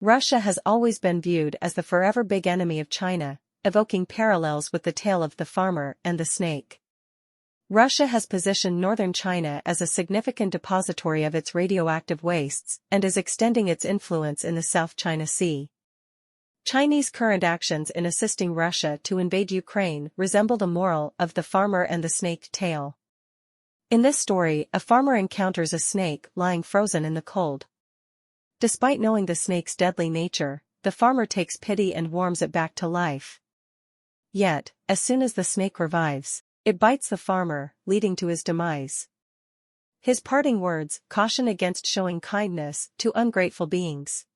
Russia has always been viewed as the forever big enemy of China, evoking parallels with the tale of the farmer and the snake. Russia has positioned northern China as a significant depository of its radioactive wastes and is extending its influence in the South China Sea. Chinese current actions in assisting Russia to invade Ukraine resemble the moral of the farmer and the snake tale. In this story, a farmer encounters a snake lying frozen in the cold. Despite knowing the snake's deadly nature, the farmer takes pity and warms it back to life. Yet, as soon as the snake revives, it bites the farmer, leading to his demise. His parting words caution against showing kindness to ungrateful beings.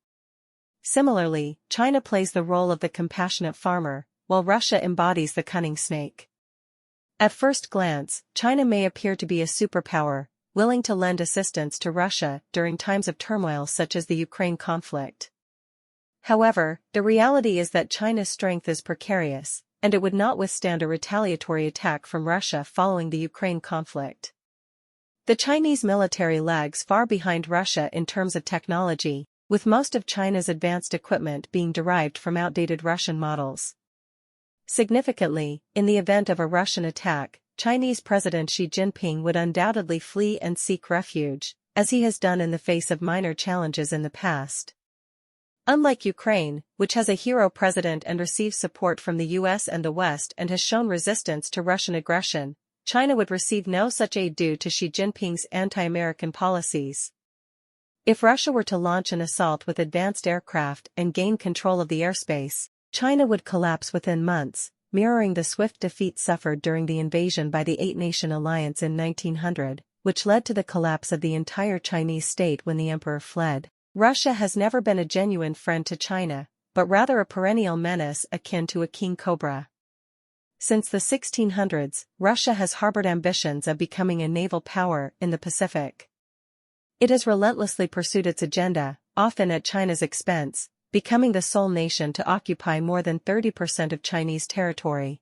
Similarly, China plays the role of the compassionate farmer, while Russia embodies the cunning snake. At first glance, China may appear to be a superpower, willing to lend assistance to Russia during times of turmoil such as the Ukraine conflict. However, the reality is that China's strength is precarious, and it would not withstand a retaliatory attack from Russia following the Ukraine conflict. The Chinese military lags far behind Russia in terms of technology, with most of China's advanced equipment being derived from outdated Russian models. Significantly, in the event of a Russian attack, Chinese President Xi Jinping would undoubtedly flee and seek refuge, as he has done in the face of minor challenges in the past. Unlike Ukraine, which has a hero president and receives support from the US and the West and has shown resistance to Russian aggression, China would receive no such aid due to Xi Jinping's anti-American policies. If Russia were to launch an assault with advanced aircraft and gain control of the airspace, China would collapse within months, mirroring the swift defeat suffered during the invasion by the Eight-Nation Alliance in 1900, which led to the collapse of the entire Chinese state when the emperor fled. Russia has never been a genuine friend to China, but rather a perennial menace akin to a king cobra. Since the 1600s, Russia has harbored ambitions of becoming a naval power in the Pacific. It has relentlessly pursued its agenda, often at China's expense, becoming the sole nation to occupy more than 30% of Chinese territory.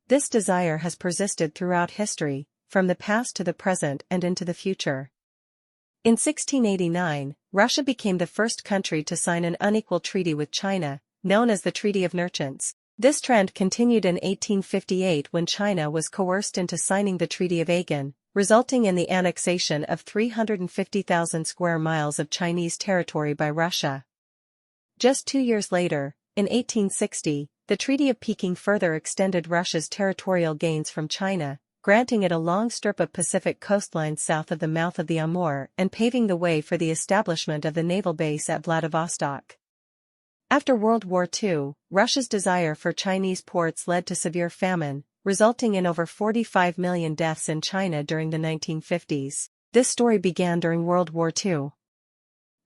This desire has persisted throughout history, from the past to the present and into the future. In 1689, Russia became the first country to sign an unequal treaty with China, known as the Treaty of Nerchinsk. This trend continued in 1858 when China was coerced into signing the Treaty of Aigun, resulting in the annexation of 350,000 square miles of Chinese territory by Russia. Just 2 years later, in 1860, the Treaty of Peking further extended Russia's territorial gains from China, granting it a long strip of Pacific coastline south of the mouth of the Amur and paving the way for the establishment of the naval base at Vladivostok. After World War II, Russia's desire for Chinese ports led to severe famine, resulting in over 45 million deaths in China during the 1950s. This story began during World War II.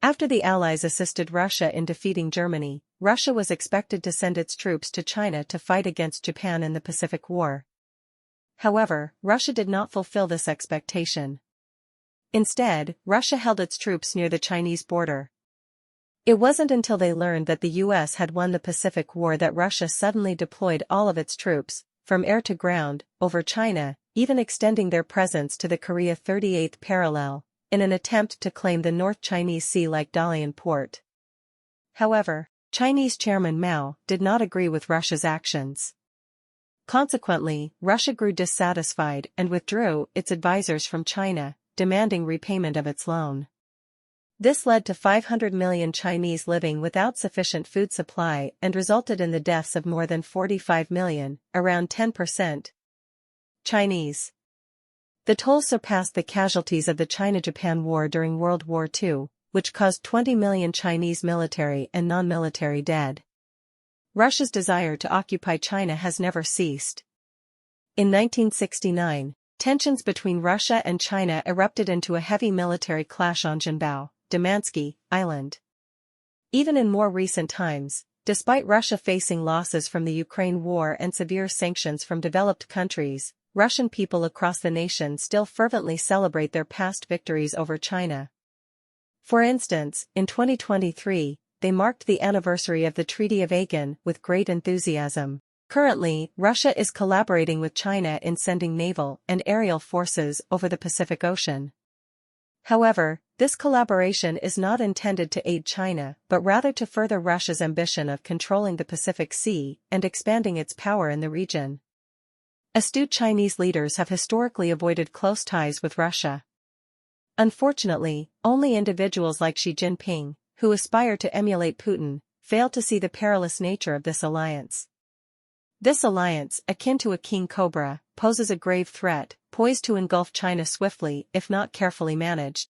After the Allies assisted Russia in defeating Germany, Russia was expected to send its troops to China to fight against Japan in the Pacific War. However, Russia did not fulfill this expectation. Instead, Russia held its troops near the Chinese border. It wasn't until they learned that the US had won the Pacific War that Russia suddenly deployed all of its troops, from air to ground, over China, even extending their presence to the Korea 38th parallel, in an attempt to claim the North Chinese Sea like Dalian port. However, Chinese Chairman Mao did not agree with Russia's actions. Consequently, Russia grew dissatisfied and withdrew its advisors from China, demanding repayment of its loan. This led to 500 million Chinese living without sufficient food supply and resulted in the deaths of more than 45 million, around 10%, Chinese. The toll surpassed the casualties of the China-Japan War during World War II, which caused 20 million Chinese military and non-military dead. Russia's desire to occupy China has never ceased. In 1969, tensions between Russia and China erupted into a heavy military clash on Jinbao, Damansky Island. Even in more recent times, despite Russia facing losses from the Ukraine war and severe sanctions from developed countries, Russian people across the nation still fervently celebrate their past victories over China. For instance, in 2023, they marked the anniversary of the Treaty of Aigun with great enthusiasm. Currently, Russia is collaborating with China in sending naval and aerial forces over the Pacific Ocean. However, This collaboration is not intended to aid China but rather to further Russia's ambition of controlling the Pacific Sea and expanding its power in the region. Astute Chinese leaders have historically avoided close ties with Russia. Unfortunately, only individuals like Xi Jinping, who aspire to emulate Putin, fail to see the perilous nature of this alliance. This alliance, akin to a king cobra, poses a grave threat, poised to engulf China swiftly if not carefully managed.